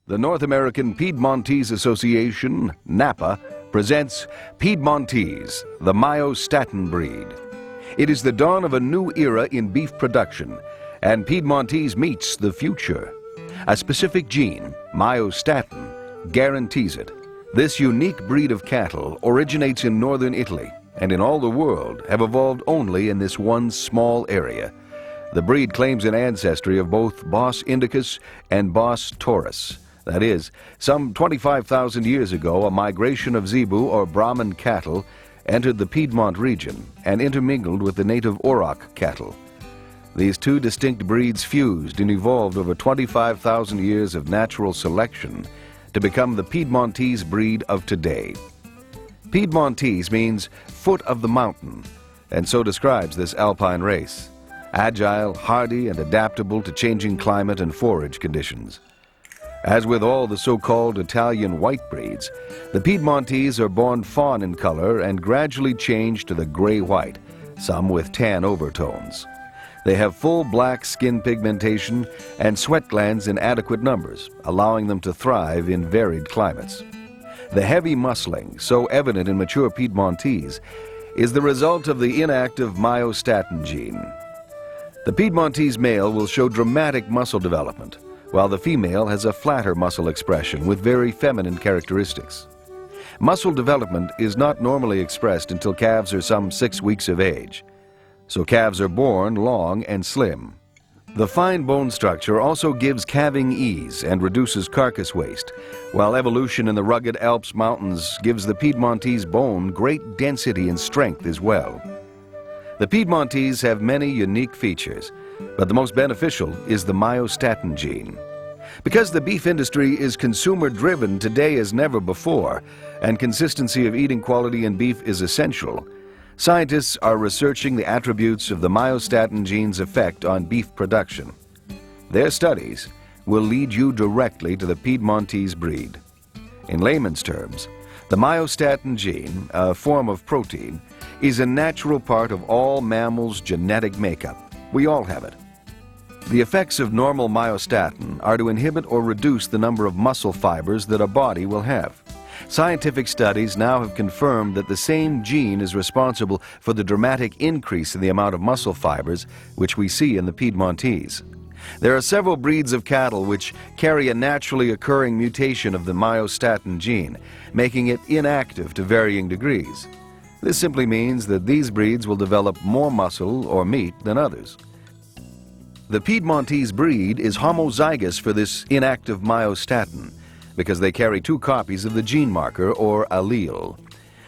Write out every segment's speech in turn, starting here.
The North American Piedmontese Association, NAPA, presents Piedmontese, the myostatin breed. It is the dawn of a new era in beef production, and Piedmontese meets the future. A specific gene, myostatin, guarantees it. This unique breed of cattle originates in northern Italy, and in all the world have evolved only in this one small area. The breed claims an ancestry of both Bos indicus and Bos taurus. That is, some 25,000 years ago, a migration of Zebu or Brahman cattle entered the Piedmont region and intermingled with the native Auroch cattle. These two distinct breeds fused and evolved over 25,000 years of natural selection to become the Piedmontese breed of today. Piedmontese means foot of the mountain, and so describes this alpine race. Agile, hardy, and adaptable to changing climate and forage conditions. As with all the so-called Italian white breeds, the Piedmontese are born fawn in color and gradually change to the gray-white, some with tan overtones. They have full black skin pigmentation and sweat glands in adequate numbers, allowing them to thrive in varied climates. The heavy muscling, so evident in mature Piedmontese, is the result of the inactive myostatin gene. The Piedmontese male will show dramatic muscle development, while the female has a flatter muscle expression with very feminine characteristics. Muscle development is not normally expressed until calves are some 6 weeks of age, so calves are born long and slim. The fine bone structure also gives calving ease and reduces carcass waste, while evolution in the rugged Alps mountains gives the Piedmontese bone great density and strength as well. The Piedmontese have many unique features, but the most beneficial is the myostatin gene. Because the beef industry is consumer-driven today as never before, and consistency of eating quality in beef is essential, scientists are researching the attributes of the myostatin gene's effect on beef production. Their studies will lead you directly to the Piedmontese breed. In layman's terms, the myostatin gene, a form of protein, is a natural part of all mammals' genetic makeup. We all have it. The effects of normal myostatin are to inhibit or reduce the number of muscle fibers that a body will have. Scientific studies now have confirmed that the same gene is responsible for the dramatic increase in the amount of muscle fibers which we see in the Piedmontese. There are several breeds of cattle which carry a naturally occurring mutation of the myostatin gene, making it inactive to varying degrees. This simply means that these breeds will develop more muscle or meat than others. The Piedmontese breed is homozygous for this inactive myostatin because they carry 2 copies of the gene marker or allele.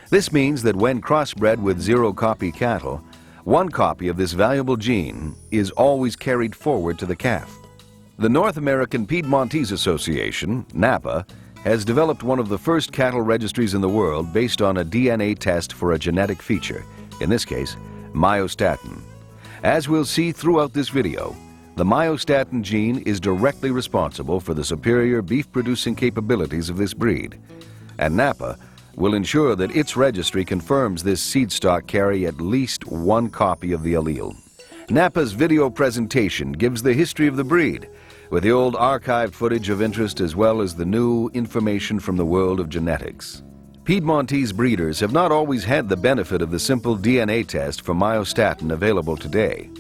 This means that when crossbred with 0-copy cattle, 1 copy of this valuable gene is always carried forward to the calf. The North American Piedmontese Association, NAPA, has developed one of the first cattle registries in the world based on a DNA test for a genetic feature, in this case, myostatin. As we'll see throughout this video, the myostatin gene is directly responsible for the superior beef-producing capabilities of this breed, and NAPA will ensure that its registry confirms this seed stock carry at least 1 copy of the allele. NAPA's video presentation gives the history of the breed, with the old archived footage of interest as well as the new information from the world of genetics. Piedmontese breeders have not always had the benefit of the simple DNA test for myostatin available today.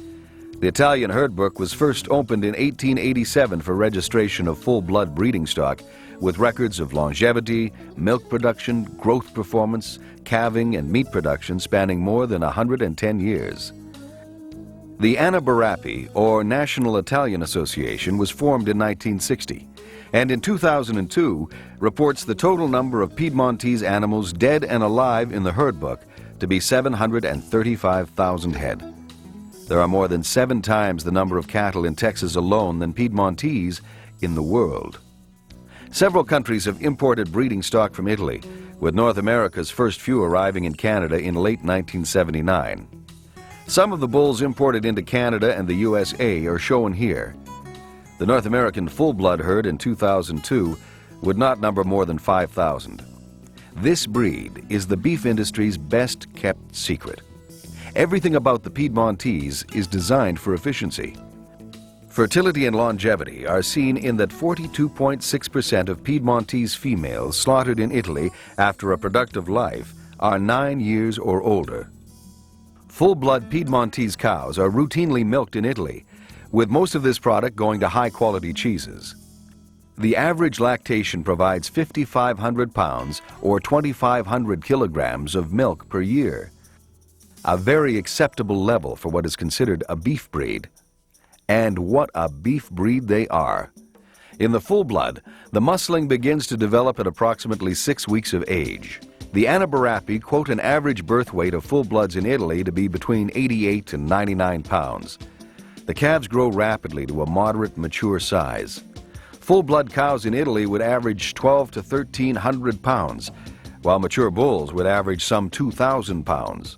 The Italian herd book was first opened in 1887 for registration of full-blood breeding stock, with records of longevity, milk production, growth performance, calving, and meat production spanning more than 110 years. The NAPA, or National Italian Association, was formed in 1960, and in 2002 reports the total number of Piedmontese animals dead and alive in the herd book to be 735,000 head. There are more than 7 times the number of cattle in Texas alone than Piedmontese in the world. Several countries have imported breeding stock from Italy, with North America's first few arriving in Canada in late 1979. Some of the bulls imported into Canada and the USA are shown here. The North American full-blood herd in 2002 would not number more than 5,000. This breed is the beef industry's best-kept secret. Everything about the Piedmontese is designed for efficiency. Fertility and longevity are seen in that 42.6% of Piedmontese females slaughtered in Italy after a productive life are 9 years or older. Full-blood Piedmontese cows are routinely milked in Italy, with most of this product going to high-quality cheeses. The average lactation provides 5,500 pounds or 2,500 kilograms of milk per year, a very acceptable level for what is considered a beef breed. And what a beef breed they are. In the full blood, the muscling begins to develop at approximately 6 weeks of age. The Anabarappi quote an average birth weight of full bloods in Italy to be between 88 and 99 pounds. The calves grow rapidly to a moderate mature size. Full blood cows in Italy would average 12 to 1,300 pounds, while mature bulls would average some 2,000 pounds.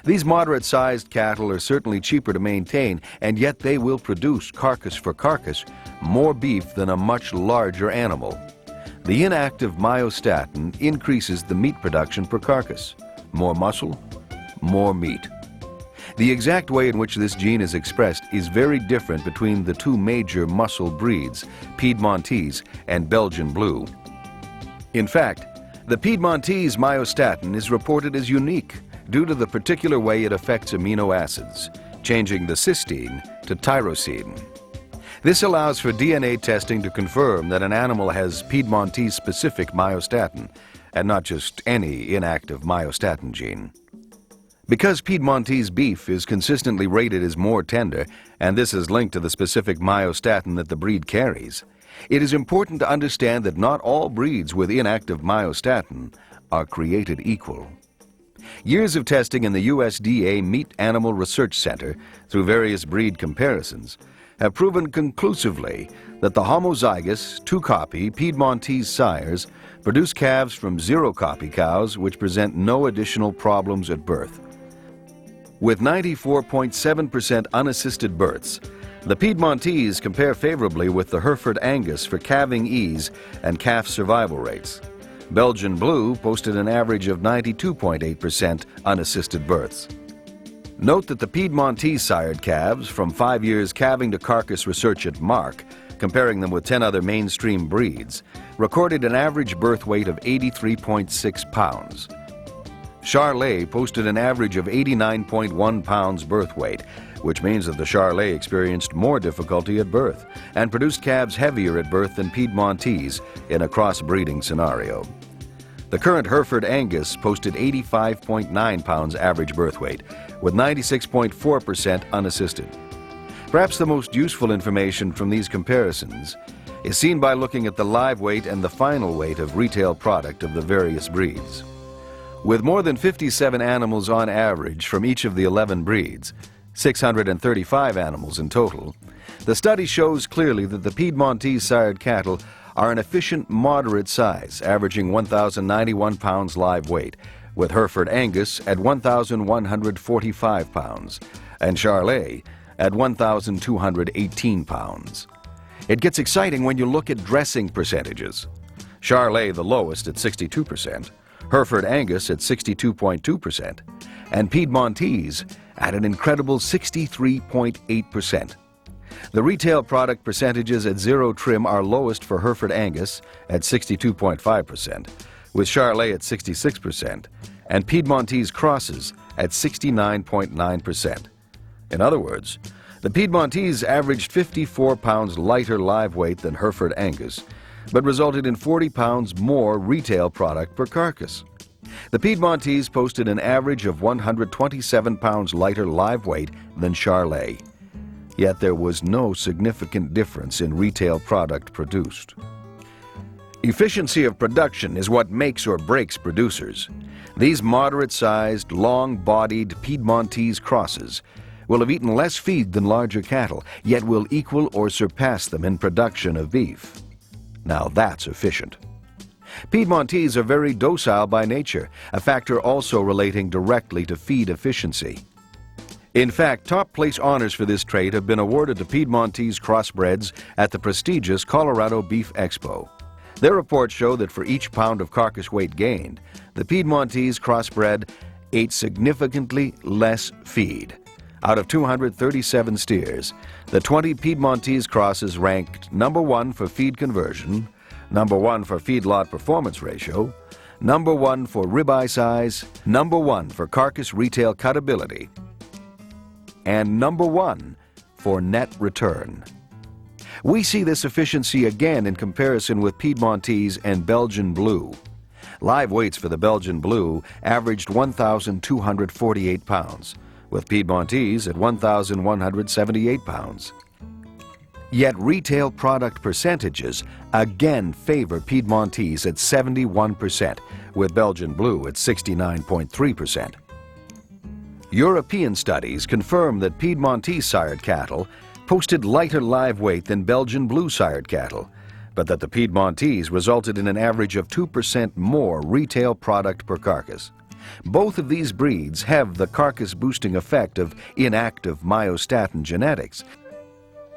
These moderate-sized cattle are certainly cheaper to maintain, and yet they will produce, carcass for carcass, more beef than a much larger animal. The inactive myostatin increases the meat production per carcass. More muscle, more meat. The exact way in which this gene is expressed is very different between the two major muscle breeds, Piedmontese and Belgian Blue. In fact, the Piedmontese myostatin is reported as unique due to the particular way it affects amino acids, changing the cysteine to tyrosine. This allows for DNA testing to confirm that an animal has Piedmontese-specific myostatin, and not just any inactive myostatin gene. Because Piedmontese beef is consistently rated as more tender, and this is linked to the specific myostatin that the breed carries, it is important to understand that not all breeds with inactive myostatin are created equal. Years of testing in the USDA Meat Animal Research Center through various breed comparisons have proven conclusively that the homozygous, 2-copy Piedmontese sires produce calves from 0-copy cows which present no additional problems at birth. With 94.7% unassisted births, the Piedmontese compare favorably with the Hereford Angus for calving ease and calf survival rates. Belgian Blue posted an average of 92.8% unassisted births. Note that the Piedmontese sired calves from 5 years calving to carcass research at Mark, comparing them with 10 other mainstream breeds, recorded an average birth weight of 83.6 pounds. Charolais posted an average of 89.1 pounds birth weight, which means that the Charolais experienced more difficulty at birth and produced calves heavier at birth than Piedmontese in a crossbreeding scenario. The current Hereford Angus posted 85.9 pounds average birth weight, with 96.4% unassisted. Perhaps the most useful information from these comparisons is seen by looking at the live weight and the final weight of retail product of the various breeds. With more than 57 animals on average from each of the 11 breeds, 635 animals in total, the study shows clearly that the Piedmontese sired cattle are an efficient moderate size, averaging 1,091 pounds live weight, with Hereford Angus at 1,145 pounds and Charolais at 1,218 pounds. It gets exciting when you look at dressing percentages. Charolais the lowest at 62%, Hereford Angus at 62.2%, and Piedmontese at an incredible 63.8%. The retail product percentages at zero trim are lowest for Hereford Angus at 62.5%, with Charolais at 66%, and Piedmontese crosses at 69.9%. In other words, the Piedmontese averaged 54 pounds lighter live weight than Hereford Angus, but resulted in 40 pounds more retail product per carcass. The Piedmontese posted an average of 127 pounds lighter live weight than Charolais. Yet there was no significant difference in retail product produced. Efficiency of production is what makes or breaks producers. These moderate-sized, long-bodied Piedmontese crosses will have eaten less feed than larger cattle, yet will equal or surpass them in production of beef. Now that's efficient. Piedmontese are very docile by nature, a factor also relating directly to feed efficiency. In fact, top-place honors for this trait have been awarded to Piedmontese crossbreds at the prestigious Colorado Beef Expo. Their reports show that for each pound of carcass weight gained, the Piedmontese crossbred ate significantly less feed, Out of 237 steers, the 20 Piedmontese crosses ranked number 1 for feed conversion, number 1 for feedlot performance ratio, number 1 for ribeye size, number 1 for carcass retail cutability, and number 1 for net return. We see this efficiency again in comparison with Piedmontese and Belgian Blue. Live weights for the Belgian Blue averaged 1,248 pounds, with Piedmontese at 1,178 pounds. Yet retail product percentages again favor Piedmontese at 71%, with Belgian Blue at 69.3%. European studies confirm that Piedmontese sired cattle posted lighter live weight than Belgian Blue sired cattle, but that the Piedmontese resulted in an average of 2% more retail product per carcass. Both of these breeds have the carcass boosting effect of inactive myostatin genetics.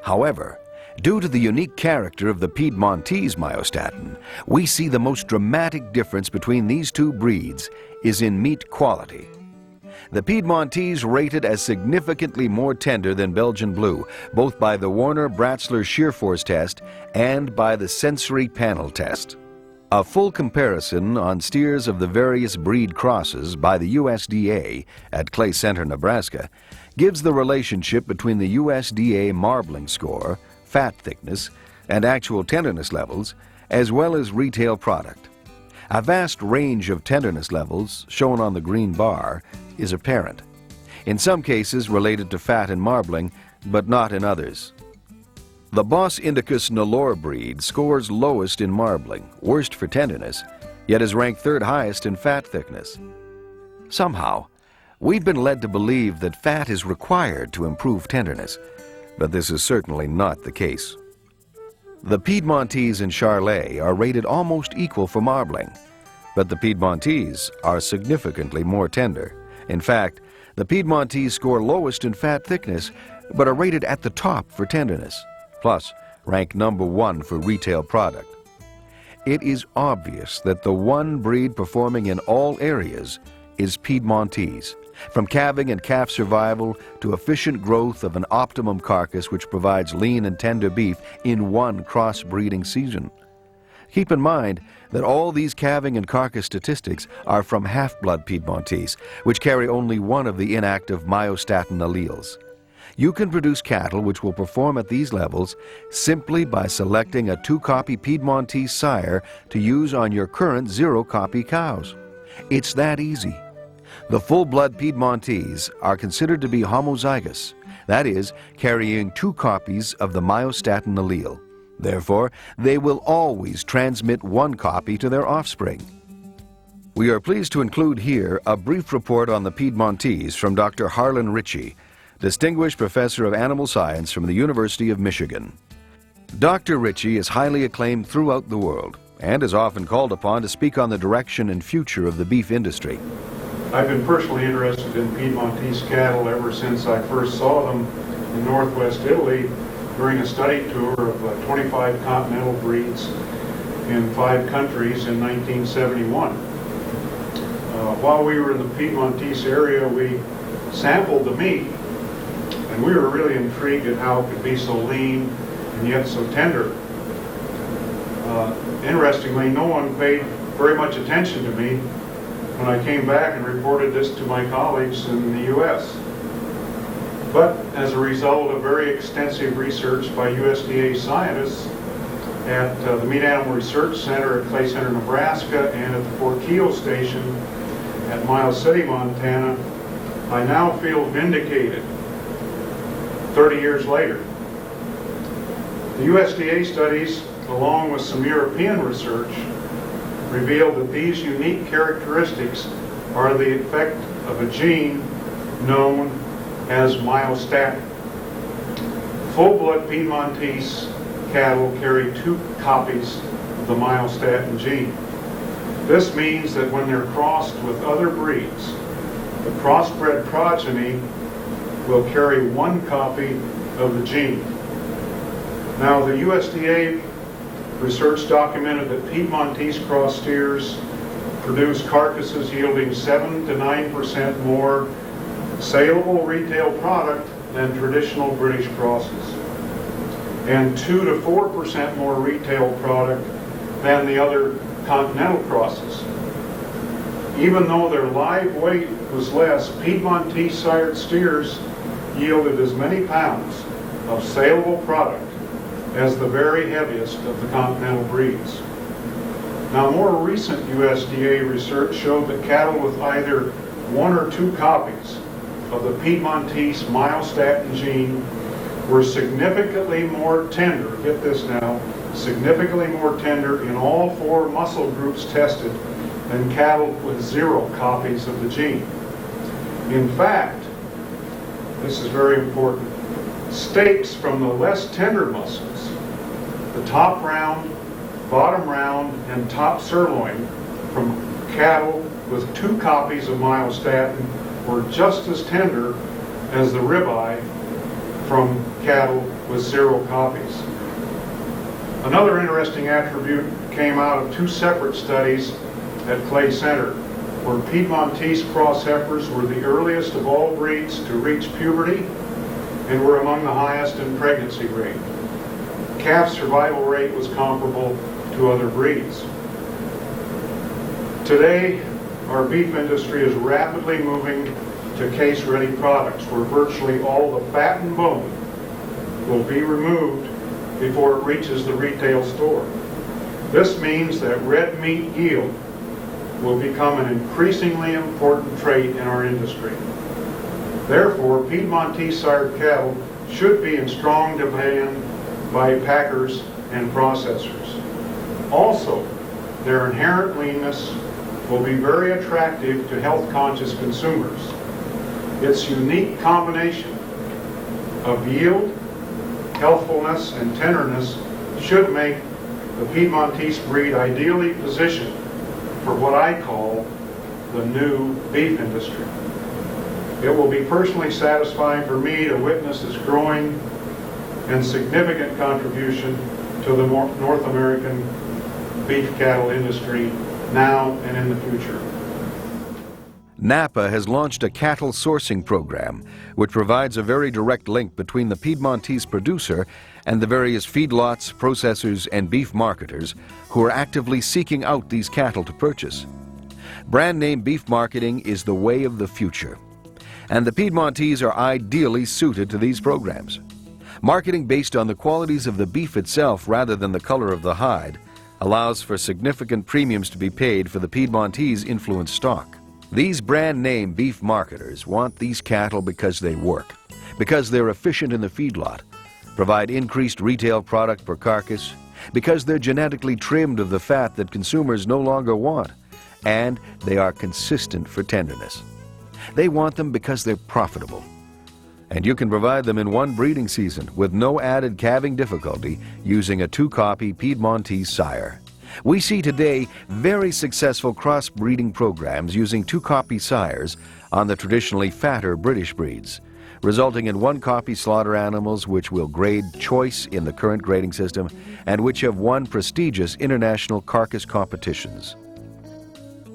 However, due to the unique character of the Piedmontese myostatin, we see the most dramatic difference between these two breeds is in meat quality. The Piedmontese rated as significantly more tender than Belgian Blue, both by the Warner-Bratzler shear force test and by the sensory panel test. A full comparison on steers of the various breed crosses by the USDA at Clay Center, Nebraska, gives the relationship between the USDA marbling score, fat thickness, and actual tenderness levels, as well as retail product. A vast range of tenderness levels, shown on the green bar, is apparent. In some cases related to fat and marbling, but not in others. The Bos Indicus Nelore breed scores lowest in marbling, worst for tenderness, yet is ranked third highest in fat thickness. Somehow, we've been led to believe that fat is required to improve tenderness, but this is certainly not the case. The Piedmontese and Charolais are rated almost equal for marbling, but the Piedmontese are significantly more tender. In fact, the Piedmontese score lowest in fat thickness, but are rated at the top for tenderness, plus rank number 1 for retail product. It is obvious that the one breed performing in all areas is Piedmontese, from calving and calf survival to efficient growth of an optimum carcass which provides lean and tender beef in one crossbreeding season. Keep in mind that all these calving and carcass statistics are from half-blood Piedmontese, which carry only one of the inactive myostatin alleles. You can produce cattle which will perform at these levels simply by selecting a 2-copy Piedmontese sire to use on your current 0-copy cows. It's that easy. The full-blood Piedmontese are considered to be homozygous, that is, carrying 2 copies of the myostatin allele. Therefore, they will always transmit 1 copy to their offspring. We are pleased to include here a brief report on the Piedmontese from Dr. Harlan Ritchie, Distinguished Professor of Animal Science from the University of Michigan. Dr. Ritchie is highly acclaimed throughout the world and is often called upon to speak on the direction and future of the beef industry. I've been personally interested in Piedmontese cattle ever since I first saw them in northwest Italy during a study tour of 25 continental breeds in 5 countries in 1971. While we were in the Piedmontese area, we sampled the meat, and we were really intrigued at how it could be so lean and yet so tender. Interestingly, no one paid very much attention to me when I came back and reported this to my colleagues in the U.S. But as a result of very extensive research by USDA scientists at the Meat Animal Research Center at Clay Center, Nebraska, and at the Fort Keogh Station at Miles City, Montana, I now feel vindicated 30 years later. The USDA studies, along with some European research, revealed that these unique characteristics are the effect of a gene known as myostatin. Full-blood Piedmontese cattle carry 2 copies of the myostatin gene. This means that when they're crossed with other breeds, the crossbred progeny will carry 1 copy of the gene. Now, the USDA research documented that Piedmontese cross steers produce carcasses yielding 7 to 9% more saleable retail product than traditional British crosses, and 2 to 4% more retail product than the other continental crosses. Even though their live weight was less, Piedmontese sired steers yielded as many pounds of saleable product as the very heaviest of the continental breeds. Now, more recent USDA research showed that cattle with either 1 or 2 copies of the Piedmontese myostatin gene were significantly more tender, get this now, significantly more tender in all 4 muscle groups tested than cattle with 0 copies of the gene. In fact, this is very important, steaks from the less tender muscles, the top round, bottom round, and top sirloin from cattle with 2 copies of myostatin were just as tender as the ribeye from cattle with 0 copies. Another interesting attribute came out of 2 separate studies at Clay Center, where Piedmontese cross heifers were the earliest of all breeds to reach puberty and were among the highest in pregnancy rate. Calf survival rate was comparable to other breeds. Today, our beef industry is rapidly moving to case-ready products where virtually all the fat and bone will be removed before it reaches the retail store. This means that red meat yield will become an increasingly important trait in our industry. Therefore, Piedmontese sired cattle should be in strong demand by packers and processors. Also, their inherent leanness will be very attractive to health-conscious consumers. Its unique combination of yield, healthfulness, and tenderness should make the Piedmontese breed ideally positioned for what I call the new beef industry. It will be personally satisfying for me to witness this growing and significant contribution to the North American beef cattle industry now and in the future. NAPA has launched a cattle sourcing program which provides a very direct link between the Piedmontese producer and the various feedlots, processors, and beef marketers who are actively seeking out these cattle to purchase. Brand name beef marketing is the way of the future, and the Piedmontese are ideally suited to these programs. Marketing based on the qualities of the beef itself rather than the color of the hide allows for significant premiums to be paid for the Piedmontese influenced stock. These brand name beef marketers want these cattle because they work, because they're efficient in the feedlot, provide increased retail product per carcass, because they're genetically trimmed of the fat that consumers no longer want, and they are consistent for tenderness. They want them because they're profitable. And you can provide them in one breeding season with no added calving difficulty using a 2-copy Piedmontese sire. We see today very successful crossbreeding programs using 2-copy sires on the traditionally fatter British breeds, resulting in 1-copy slaughter animals which will grade choice in the current grading system and which have won prestigious international carcass competitions.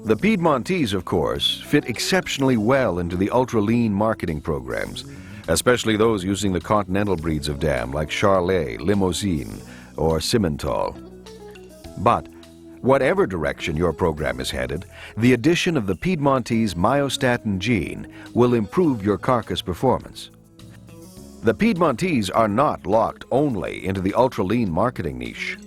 The Piedmontese, of course, fit exceptionally well into the ultra-lean marketing programs, especially those using the continental breeds of dam like Charolais, Limousin, or Simmental. But whatever direction your program is headed, the addition of the Piedmontese myostatin gene will improve your carcass performance. The Piedmontese are not locked only into the ultra-lean marketing niche.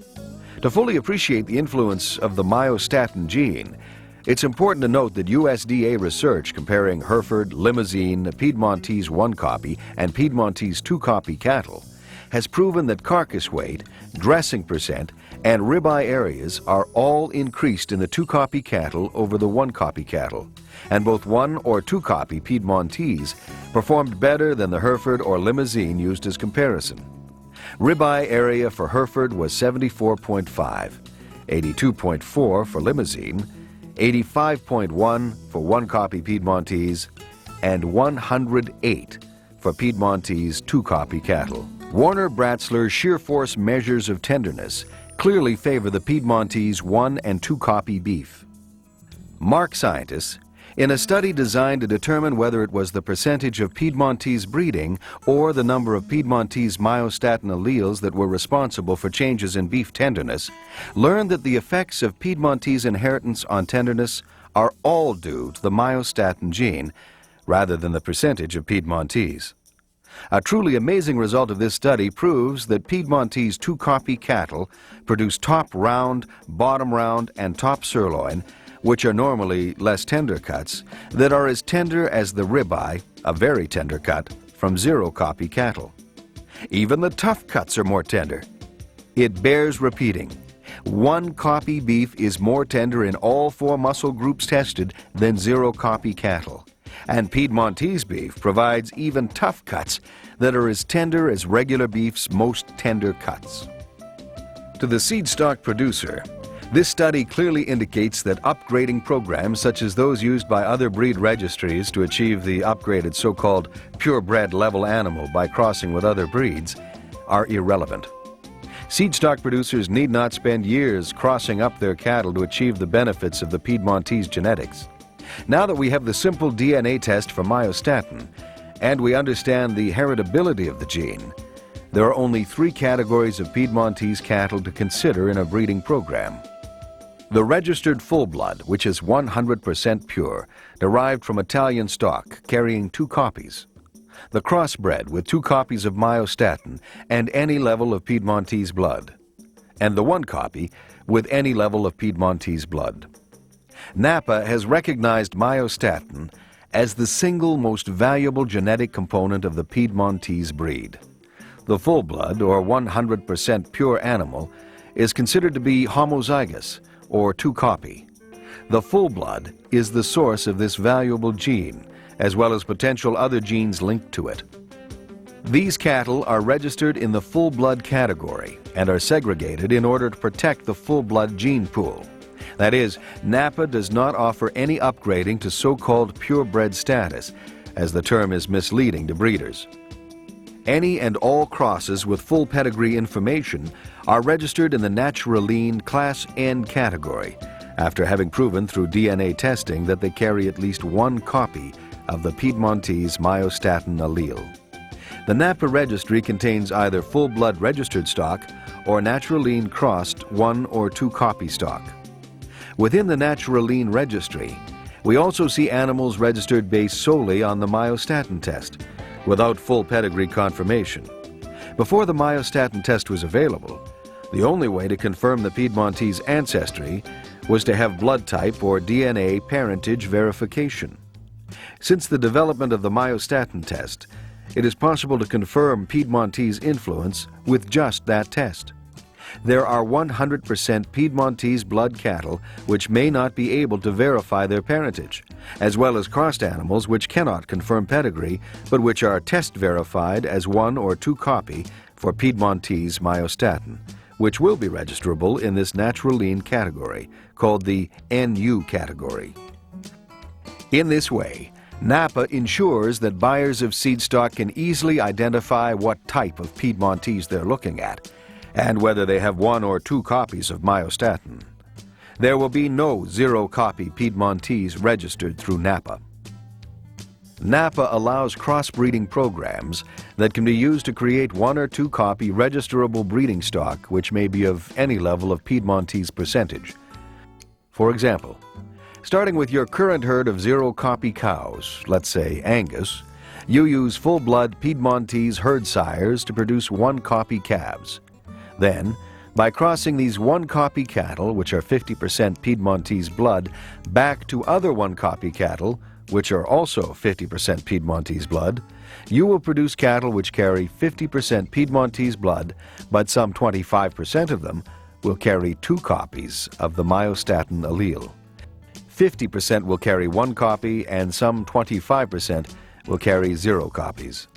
To fully appreciate the influence of the myostatin gene, it's important to note that USDA research comparing Hereford, Limousin, Piedmontese 1-copy, and Piedmontese 2-copy cattle has proven that carcass weight, dressing percent, and ribeye areas are all increased in the 2-copy cattle over the 1-copy cattle, and both 1 or 2-copy Piedmontese performed better than the Hereford or Limousin used as comparison. Ribeye area for Hereford was 74.5, 82.4 for Limousin, 85.1 for 1-copy Piedmontese, and 108 for Piedmontese 2-copy cattle. Warner Bratzler's shear force measures of tenderness clearly favor the Piedmontese 1 and 2-copy beef. Mark scientists, In a study designed to determine whether it was the percentage of Piedmontese breeding or the number of Piedmontese myostatin alleles that were responsible for changes in beef tenderness, learned that the effects of Piedmontese inheritance on tenderness are all due to the myostatin gene rather than the percentage of Piedmontese. A truly amazing result of this study proves that Piedmontese two-copy cattle produce top round, bottom round, and top sirloin, which are normally less tender cuts, that are as tender as the ribeye, a very tender cut, from zero-copy cattle. Even the tough cuts are more tender. It bears repeating. One-copy beef is more tender in all 4 muscle groups tested than zero-copy cattle. And Piedmontese beef provides even tough cuts that are as tender as regular beef's most tender cuts. To the seed stock producer, this study clearly indicates that upgrading programs such as those used by other breed registries to achieve the upgraded so-called purebred level animal by crossing with other breeds are irrelevant. Seed stock producers need not spend years crossing up their cattle to achieve the benefits of the Piedmontese genetics. Now that we have the simple DNA test for myostatin, and we understand the heritability of the gene, there are only 3 categories of Piedmontese cattle to consider in a breeding program. The registered full blood, which is 100% pure, derived from Italian stock, carrying 2 copies. The crossbred with 2 copies of myostatin and any level of Piedmontese blood. And the 1 copy with any level of Piedmontese blood. NAPA has recognized myostatin as the single most valuable genetic component of the Piedmontese breed. The full blood, or 100% pure animal, is considered to be homozygous, or 2 copy. The full blood is the source of this valuable gene, as well as potential other genes linked to it. These cattle are registered in the full blood category and are segregated in order to protect the full blood gene pool. That is, NAPA does not offer any upgrading to so-called purebred status, as the term is misleading to breeders. Any and all crosses with full pedigree information are registered in the Naturaline Class N category, after having proven through DNA testing that they carry at least 1 copy of the Piedmontese myostatin allele. The NAPA registry contains either full blood registered stock or Naturaline crossed 1 or 2 copy stock. Within the Naturaline registry, we also see animals registered based solely on the myostatin test, without full pedigree confirmation. Before the myostatin test was available, the only way to confirm the Piedmontese ancestry was to have blood type or DNA parentage verification. Since the development of the myostatin test, it is possible to confirm Piedmontese influence with just that test. There are 100% Piedmontese blood cattle which may not be able to verify their parentage, as well as crossed animals which cannot confirm pedigree, but which are test verified as 1 or 2 copy for Piedmontese myostatin, which will be registerable in this Naturaline category, called the NU category. In this way, NAPA ensures that buyers of seed stock can easily identify what type of Piedmontese they're looking at, and whether they have 1 or 2 copies of myostatin. There will be no zero-copy Piedmontese registered through NAPA. NAPA allows crossbreeding programs that can be used to create 1 or 2 copy registerable breeding stock which may be of any level of Piedmontese percentage. For example, starting with your current herd of zero-copy cows, let's say Angus, you use full-blood Piedmontese herd sires to produce 1 copy calves. Then, by crossing these 1 copy cattle, which are 50% Piedmontese blood, back to other 1 copy cattle, which are also 50% Piedmontese blood, you will produce cattle which carry 50% Piedmontese blood, but some 25% of them will carry 2 copies of the myostatin allele. 50% will carry 1 copy, and some 25% will carry 0 copies.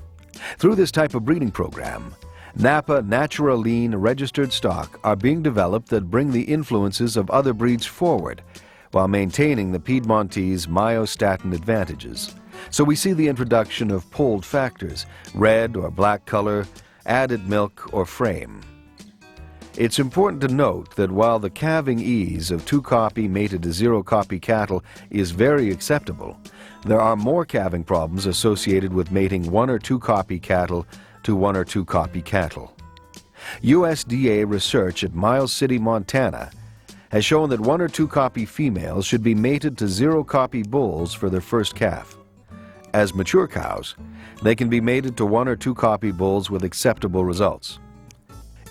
Through this type of breeding program, NAPA Naturaline registered stock are being developed that bring the influences of other breeds forward while maintaining the Piedmontese myostatin advantages. So we see the introduction of polled factors, red or black color, added milk or frame. It's important to note that while the calving ease of 2-copy mated to 0-copy cattle is very acceptable, there are more calving problems associated with mating 1 or 2-copy cattle to 1 or 2-copy cattle. USDA research at Miles City, Montana, has shown that 1 or 2-copy females should be mated to 0-copy bulls for their first calf. As mature cows, they can be mated to 1 or 2-copy bulls with acceptable results.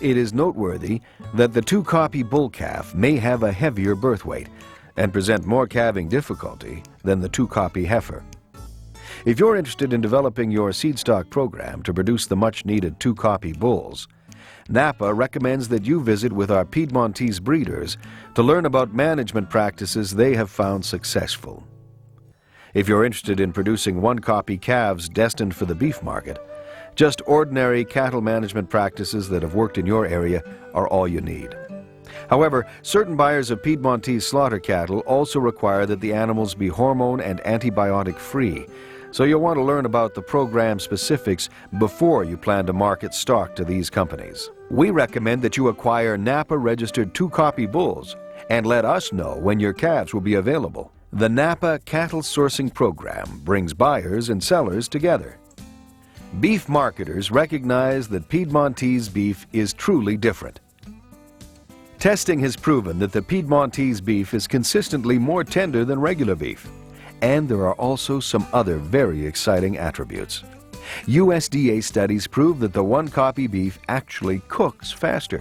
It is noteworthy that the 2-copy bull calf may have a heavier birth weight and present more calving difficulty than the 2-copy heifer. If you're interested in developing your seed stock program to produce the much-needed 2-copy bulls, NAPA recommends that you visit with our Piedmontese breeders to learn about management practices they have found successful. If you're interested in producing 1-copy calves destined for the beef market, just ordinary cattle management practices that have worked in your area are all you need. However, certain buyers of Piedmontese slaughter cattle also require that the animals be hormone and antibiotic free, so you'll want to learn about the program specifics before you plan to market stock to these companies. We recommend that you acquire NAPA-registered 2-copy bulls and let us know when your calves will be available. The NAPA Cattle Sourcing Program brings buyers and sellers together. Beef marketers recognize that Piedmontese beef is truly different. Testing has proven that the Piedmontese beef is consistently more tender than regular beef, and there are also some other very exciting attributes. USDA studies prove that the 1-copy beef actually cooks faster.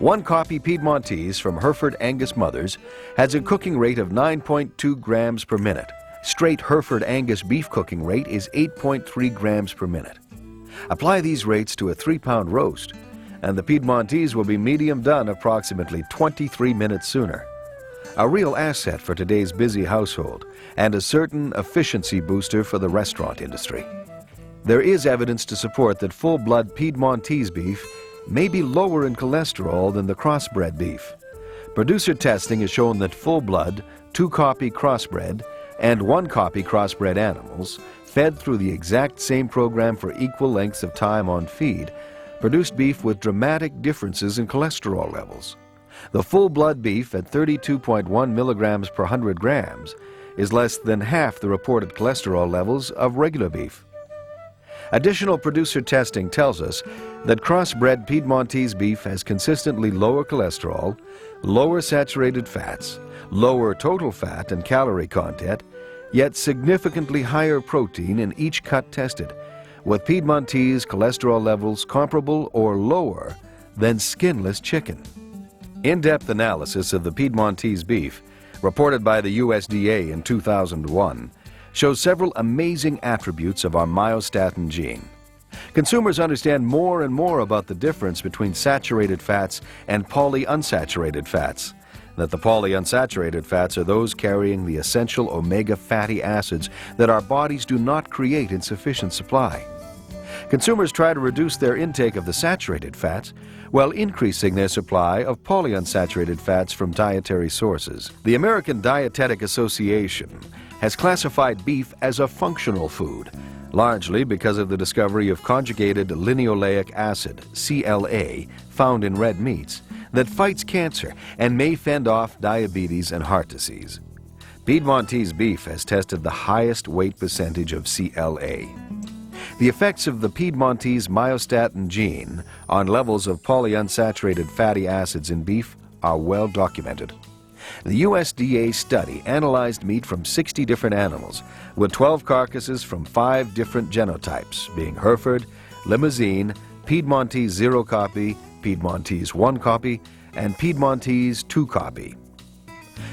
1-copy Piedmontese from Hereford Angus mothers has a cooking rate of 9.2 grams per minute. Straight Hereford Angus beef cooking rate is 8.3 grams per minute. Apply these rates to a 3-pound roast, and the Piedmontese will be medium done approximately 23 minutes sooner. A real asset for today's busy household and a certain efficiency booster for the restaurant industry. There is evidence to support that full-blood Piedmontese beef may be lower in cholesterol than the crossbred beef. Producer testing has shown that full-blood, 2-copy crossbred, and 1-copy crossbred animals, fed through the exact same program for equal lengths of time on feed, produced beef with dramatic differences in cholesterol levels. The full-blood beef at 32.1 milligrams per 100 grams is less than half the reported cholesterol levels of regular beef. Additional producer testing tells us that crossbred Piedmontese beef has consistently lower cholesterol, lower saturated fats, lower total fat and calorie content, yet significantly higher protein in each cut tested, with Piedmontese cholesterol levels comparable or lower than skinless chicken. In-depth analysis of the Piedmontese beef, reported by the USDA in 2001, shows several amazing attributes of our myostatin gene. Consumers understand more and more about the difference between saturated fats and polyunsaturated fats, that the polyunsaturated fats are those carrying the essential omega fatty acids that our bodies do not create in sufficient supply. Consumers try to reduce their intake of the saturated fats while increasing their supply of polyunsaturated fats from dietary sources. The American Dietetic Association has classified beef as a functional food, largely because of the discovery of conjugated linoleic acid, CLA, found in red meats, that fights cancer and may fend off diabetes and heart disease. Piedmontese beef has tested the highest weight percentage of CLA. The effects of the Piedmontese myostatin gene on levels of polyunsaturated fatty acids in beef are well documented. The USDA study analyzed meat from 60 different animals, with 12 carcasses from 5 different genotypes, being Hereford, Limousin, Piedmontese 0-copy, Piedmontese 1-copy, and Piedmontese 2-copy.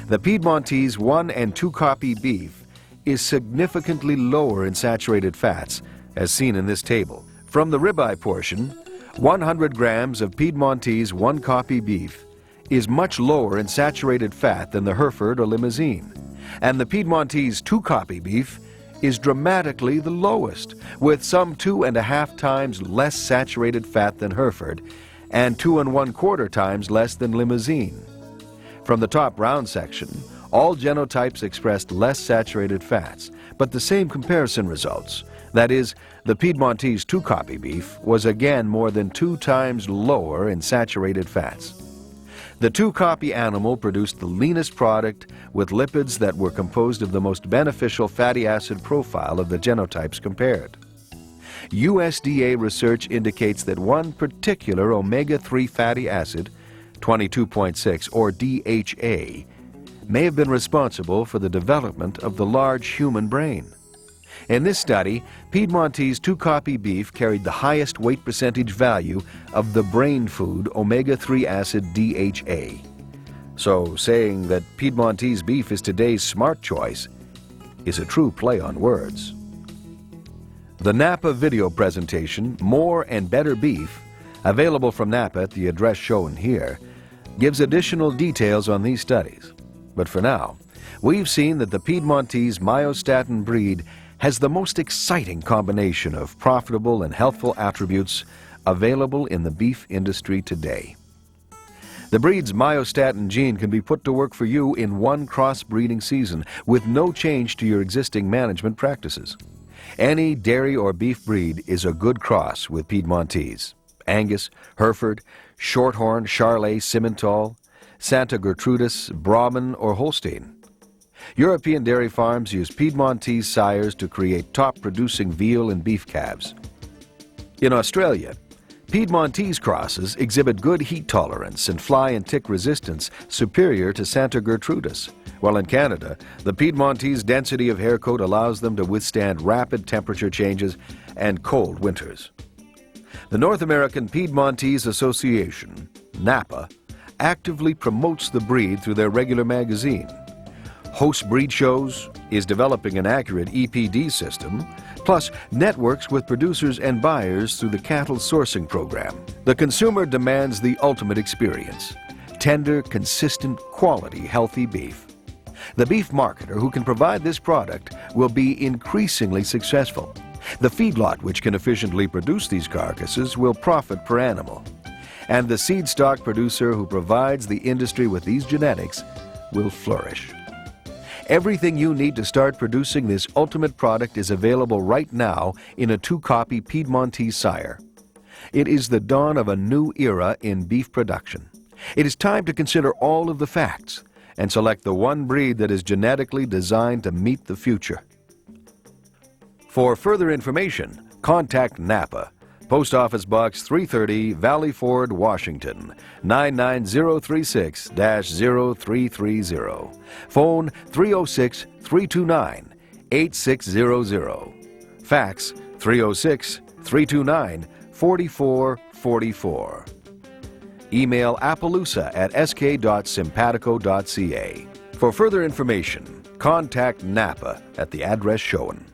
The Piedmontese 1 and 2-copy beef is significantly lower in saturated fats, as seen in this table. From the ribeye portion, 100 grams of Piedmontese 1-copy beef is much lower in saturated fat than the Hereford or Limousin, and the Piedmontese 2-copy beef is dramatically the lowest, with some 2.5 times less saturated fat than Hereford and 2¼ times less than Limousin. From the top round section, all genotypes expressed less saturated fats, but the same comparison results, That is, the Piedmontese 2-copy beef was again more than 2 times lower in saturated fats. The 2-copy animal produced the leanest product with lipids that were composed of the most beneficial fatty acid profile of the genotypes compared. USDA research indicates that one particular omega-3 fatty acid, 22.6 or DHA, may have been responsible for the development of the large human brain. In this study, Piedmontese 2-copy beef carried the highest weight percentage value of the brain food omega-3 acid DHA. So saying that Piedmontese beef is today's smart choice is a true play on words. The NAPA video presentation, More and Better Beef, available from NAPA at the address shown here, gives additional details on these studies. But for now, we've seen that the Piedmontese myostatin breed has the most exciting combination of profitable and healthful attributes available in the beef industry today. The breed's myostatin gene can be put to work for you in one crossbreeding season with no change to your existing management practices. Any dairy or beef breed is a good cross with Piedmontese. Angus, Hereford, Shorthorn, Charolais, Simmental, Santa Gertrudis, Brahman, or Holstein. European dairy farms use Piedmontese sires to create top-producing veal and beef calves. In Australia, Piedmontese crosses exhibit good heat tolerance and fly and tick resistance superior to Santa Gertrudis, while in Canada, the Piedmontese density of hair coat allows them to withstand rapid temperature changes and cold winters. The North American Piedmontese Association, NAPA, actively promotes the breed through their regular magazine, hosts breed shows, is developing an accurate EPD system, plus networks with producers and buyers through the cattle sourcing program. The consumer demands the ultimate experience: tender, consistent, quality, healthy beef. The beef marketer who can provide this product will be increasingly successful. The feedlot which can efficiently produce these carcasses will profit per animal. And the seed stock producer who provides the industry with these genetics will flourish. Everything you need to start producing this ultimate product is available right now in a 2-copy Piedmontese sire. It is the dawn of a new era in beef production. It is time to consider all of the facts and select the one breed that is genetically designed to meet the future. For further information, contact NAPA, Post Office Box 330, Valley Ford, Washington, 99036-0330. Phone 306-329-8600. Fax 306-329-4444. Email appaloosa@sk.simpatico.ca. For further information, contact NAPA at the address shown.